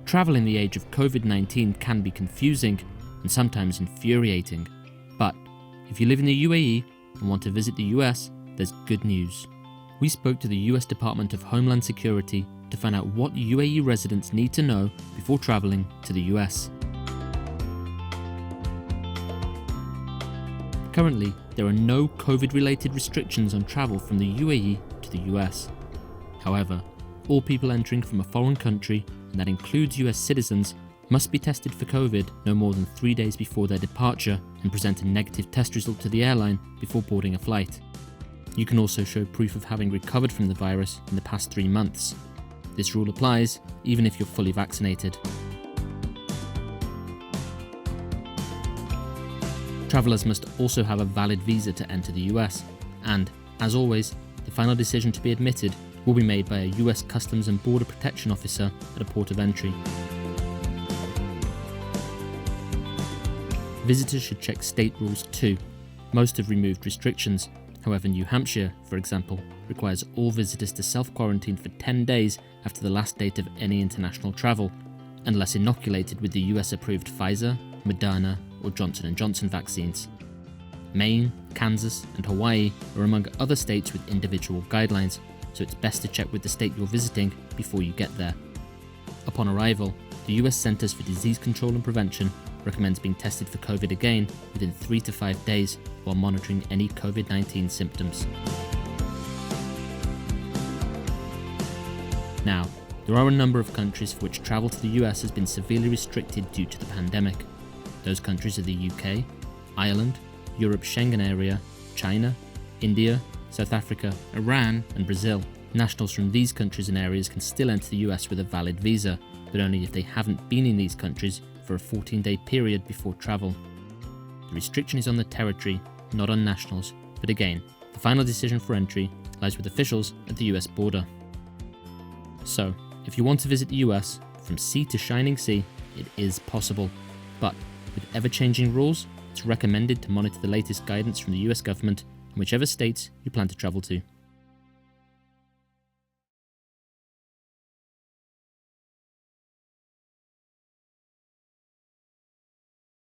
Travel in the age of COVID-19 can be confusing and sometimes infuriating, but if you live in the UAE and want to visit the US, there's good news. We spoke to the US Department of Homeland Security to find out what UAE residents need to know before traveling to the US. Currently, there are no COVID-related restrictions on travel from the UAE to the US. However, all people entering from a foreign country, and that includes US citizens, must be tested for COVID no more than 3 days before their departure and present a negative test result to the airline before boarding a flight. You can also show proof of having recovered from the virus in the past 3 months. This rule applies even if you're fully vaccinated. Travellers must also have a valid visa to enter the US, and, as always, the final decision to be admitted will be made by a US Customs and Border Protection officer at a port of entry. Visitors should check state rules too. Most have removed restrictions. However, New Hampshire, for example, requires all visitors to self-quarantine for 10 days after the last date of any international travel, unless inoculated with the US-approved Pfizer, Moderna, or Johnson & Johnson vaccines. Maine, Kansas, and Hawaii are among other states with individual guidelines, so it's best to check with the state you're visiting before you get there. Upon arrival, the US Centers for Disease Control and Prevention recommends being tested for COVID again within 3 to 5 days while monitoring any COVID-19 symptoms. Now, there are a number of countries for which travel to the US has been severely restricted due to the pandemic. Those countries are the UK, Ireland, Europe Schengen area, China, India, South Africa, Iran, and Brazil. Nationals from these countries and areas can still enter the US with a valid visa, but only if they haven't been in these countries for a 14-day period before travel. The restriction is on the territory, not on nationals, but again, the final decision for entry lies with officials at the US border. So, if you want to visit the US, from sea to shining sea, it is possible, but with ever-changing rules, it's recommended to monitor the latest guidance from the US government in whichever states you plan to travel to.